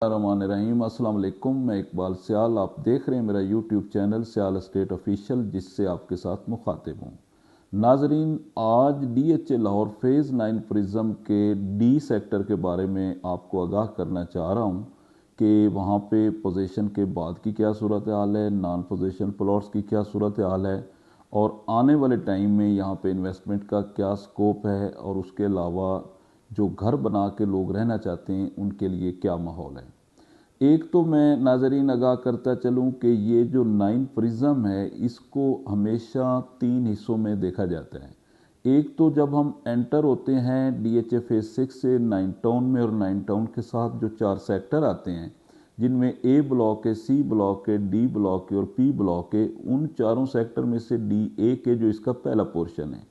रहीम अस्सलाम वालेकुम। मैं इकबाल सियाल, आप देख रहे हैं मेरा यूट्यूब चैनल सियाल स्टेट ऑफिशियल, जिससे आपके साथ मुखातिब हूँ। नाजरीन, आज DHA लाहौर फेज़ 9 प्रिज्म के D सेक्टर के बारे में आपको आगाह करना चाह रहा हूँ कि वहाँ पे पोजीशन के बाद की क्या सूरत हाल है, नॉन पोजीशन प्लॉट्स की क्या सूरत हाल है और आने वाले टाइम में यहाँ पे इन्वेस्टमेंट का क्या स्कोप है, और उसके अलावा जो घर बना के लोग रहना चाहते हैं उनके लिए क्या माहौल है। एक तो मैं नाजरीन आगाह करता चलूँ कि ये जो 9 प्रिज्म है इसको हमेशा 3 हिस्सों में देखा जाता है। एक तो जब हम एंटर होते हैं DHA फेज 6 से 9 टाउन में, और 9 टाउन के साथ जो 4 सेक्टर आते हैं जिनमें A ब्लॉक है, C ब्लॉक है, D ब्लॉक है और P ब्लॉक है, उन चारों सेक्टर में से DA के जो इसका पहला पोर्शन है,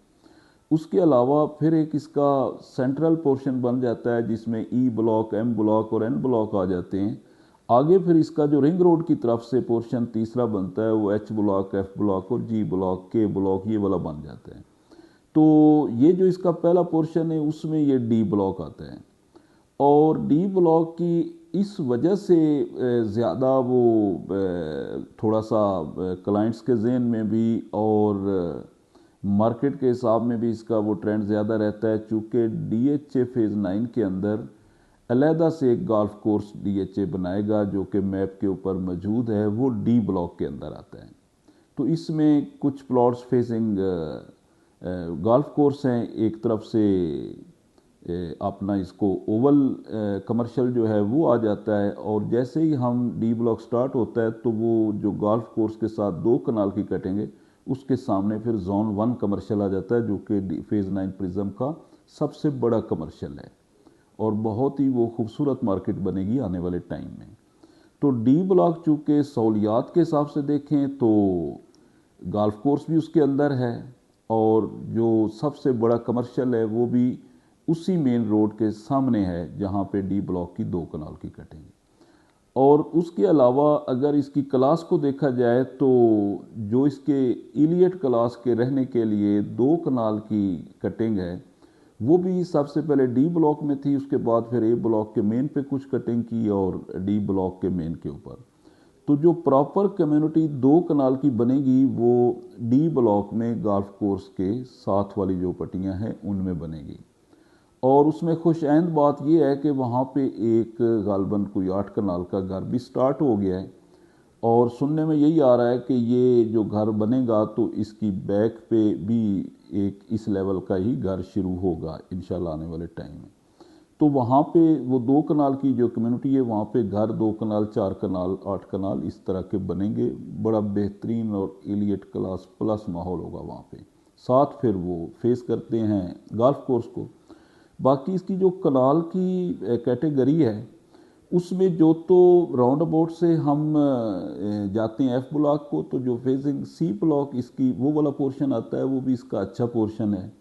उसके अलावा फिर एक इसका सेंट्रल पोर्शन बन जाता है जिसमें E ब्लॉक, M ब्लॉक और N ब्लॉक आ जाते हैं। आगे फिर इसका जो रिंग रोड की तरफ से पोर्शन तीसरा बनता है वो H ब्लॉक, F ब्लॉक और G ब्लॉक, K ब्लॉक ये वाला बन जाता है। तो ये जो इसका पहला पोर्शन है उसमें ये D ब्लॉक आता है, और D ब्लॉक की इस वजह से ज़्यादा वो थोड़ा सा क्लाइंट्स के जहन में भी और मार्केट के हिसाब में भी इसका वो ट्रेंड ज़्यादा रहता है, चूँकि DHA फेज़ 9 के अंदर अलहदा से एक गोल्फ कोर्स DHA बनाएगा जो कि मैप के ऊपर मौजूद है, वो D ब्लॉक के अंदर आता है। तो इसमें कुछ प्लॉट्स फेसिंग गोल्फ कोर्स हैं, एक तरफ से अपना इसको ओवल कमर्शियल जो है वो आ जाता है, और जैसे ही हम D ब्लॉक स्टार्ट होता है तो वो जो गोल्फ कोर्स के साथ 2 कनाल की कटिंग है उसके सामने फिर जोन 1 कमर्शियल आ जाता है जो कि फेज़ 9 प्रिज्म का सबसे बड़ा कमर्शियल है, और बहुत ही वो खूबसूरत मार्केट बनेगी आने वाले टाइम में। तो D ब्लॉक चूँकि सहूलियात के हिसाब से देखें तो गोल्फ कोर्स भी उसके अंदर है, और जो सबसे बड़ा कमर्शियल है वो भी उसी मेन रोड के सामने है जहाँ पे D ब्लॉक की 2 कनाल की कटिंग। और उसके अलावा अगर इसकी क्लास को देखा जाए तो जो इसके इलियट क्लास के रहने के लिए 2 कनाल की कटिंग है वो भी सबसे पहले D ब्लॉक में थी, उसके बाद फिर A ब्लॉक के मेन पे कुछ कटिंग की और D ब्लॉक के मेन के ऊपर। तो जो प्रॉपर कम्युनिटी 2 कनाल की बनेगी वो D ब्लॉक में गोल्फ कोर्स के साथ वाली जो पट्टियाँ हैं उनमें बनेगी। और उसमें खुशैन बात यह है कि वहाँ पे एक गालबन कोई 8 कनाल का घर भी स्टार्ट हो गया है, और सुनने में यही आ रहा है कि ये जो घर बनेगा तो इसकी बैक पे भी एक इस लेवल का ही घर शुरू होगा इंशाल्लाह आने वाले टाइम में। तो वहाँ पे वो 2 कनाल की जो कम्युनिटी है वहाँ पे घर 2 कनाल, 4 कनाल, 8 कनाल इस तरह के बनेंगे। बड़ा बेहतरीन और एलियट क्लास प्लस माहौल होगा वहाँ पे। साथ फिर वो फेस करते हैं गोल्फ कोर्स को। बाकी इसकी जो कनाल की कैटेगरी है उसमें जो तो राउंड अबाउट से हम जाते हैं F ब्लॉक को, तो जो फेजिंग C ब्लॉक इसकी वो वाला पोर्शन आता है वो भी इसका अच्छा पोर्शन है।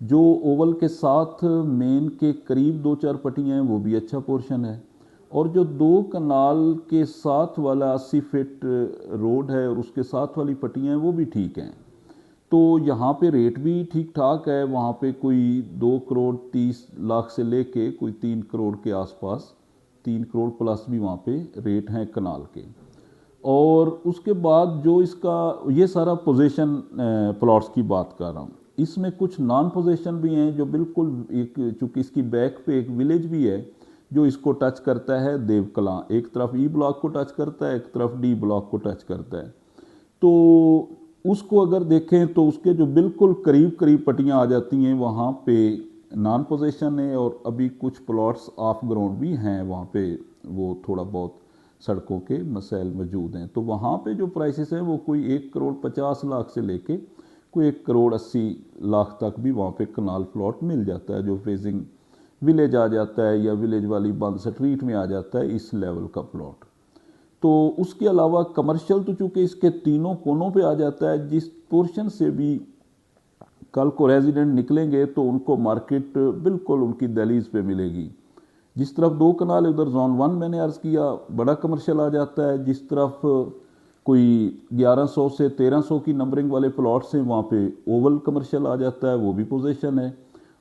जो ओवल के साथ मेन के करीब 2-4 पट्टियाँ हैं वो भी अच्छा पोर्शन है, और जो 2 कनाल के साथ वाला 80 फीट रोड है और उसके साथ वाली पट्टियाँ हैं वो भी ठीक हैं। तो यहाँ पे रेट भी ठीक ठाक है, वहाँ पे कोई 2 करोड़ 30 लाख से लेके कोई 3 करोड़ के आसपास, 3 करोड़ प्लस भी वहाँ पे रेट हैं कनाल के। और उसके बाद जो इसका ये सारा पोजीशन प्लॉट्स की बात कर रहा हूँ, इसमें कुछ नॉन पोजीशन भी हैं जो बिल्कुल एक, चूँकि इसकी बैक पे एक विलेज भी है जो इसको टच करता है, देवकलां एक तरफ E ब्लॉक को टच करता है, एक तरफ D ब्लॉक को टच करता है। तो उसको अगर देखें तो उसके जो बिल्कुल करीब करीब पट्टियाँ आ जाती हैं वहाँ पे नॉन पोजीशन है, और अभी कुछ प्लॉट्स ऑफ ग्राउंड भी हैं वहाँ पे, वो थोड़ा बहुत सड़कों के मसाइल मौजूद हैं। तो वहाँ पे जो प्राइसेस हैं वो कोई 1 करोड़ 50 लाख से लेके कोई 1 करोड़ 80 लाख तक भी वहाँ पे कनाल प्लॉट मिल जाता है, जो फेजिंग विलेज आ जाता है या विलेज वाली बंद स्ट्रीट में आ जाता है, इस लेवल का प्लॉट। तो उसके अलावा कमर्शियल तो चूँकि इसके तीनों कोनों पे आ जाता है, जिस पोर्शन से भी कल को रेजिडेंट निकलेंगे तो उनको मार्केट बिल्कुल उनकी दहलीज पे मिलेगी। जिस तरफ 2 कनाल है उधर जोन 1 मैंने अर्ज़ किया बड़ा कमर्शियल आ जाता है, जिस तरफ कोई 1100 से 1300 की नंबरिंग वाले प्लॉट्स हैं वहाँ पे ओवल कमर्शियल आ जाता है, वो भी पोजीशन है।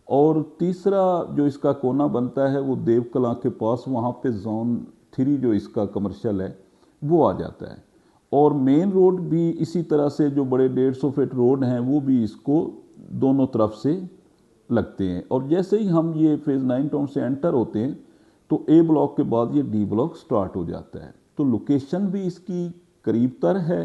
और तीसरा जो इसका कोना बनता है वो देव कलां के पास, वहाँ पे जोन 3 जो इसका कमर्शियल है वो आ जाता है। और मेन रोड भी इसी तरह से जो बड़े 150 फीट रोड हैं वो भी इसको दोनों तरफ से लगते हैं। और जैसे ही हम ये फेज़ 9 टाउन से एंटर होते हैं तो ए ब्लॉक के बाद ये डी ब्लॉक स्टार्ट हो जाता है। तो लोकेशन भी इसकी करीब तर है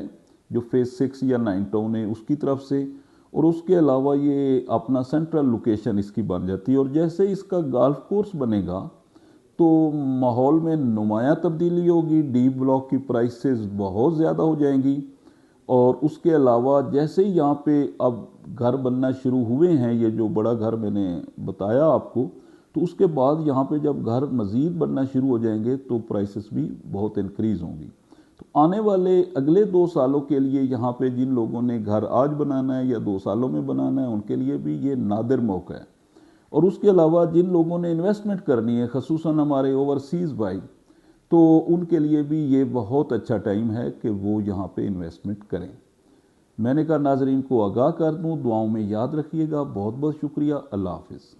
जो फेज़ 6 या 9 टाउन है उसकी तरफ से, और उसके अलावा ये अपना सेंट्रल लोकेशन इसकी बन जाती है। और जैसे इसका गोल्फ कोर्स बनेगा तो माहौल में नुमाया तब्दीली होगी, डी ब्लॉक की प्राइसेस बहुत ज़्यादा हो जाएंगी। और उसके अलावा जैसे ही यहाँ पे अब घर बनना शुरू हुए हैं, ये जो बड़ा घर मैंने बताया आपको, तो उसके बाद यहाँ पे जब घर मज़ीद बनना शुरू हो जाएंगे तो प्राइसेस भी बहुत इंक्रीज़ होंगी। तो आने वाले अगले 2 सालों के लिए यहाँ पे जिन लोगों ने घर आज बनाना है या 2 सालों में बनाना है उनके लिए भी ये नादिर मौका है। और उसके अलावा जिन लोगों ने इन्वेस्टमेंट करनी है, ख़ुसूसन हमारे ओवरसीज़ भाई, तो उनके लिए भी ये बहुत अच्छा टाइम है कि वो यहाँ पे इन्वेस्टमेंट करें। मैंने कहा नाजरीन को आगाह कर दूँ, दुआओं में याद रखिएगा। बहुत बहुत शुक्रिया। अल्लाह हाफ़िज़।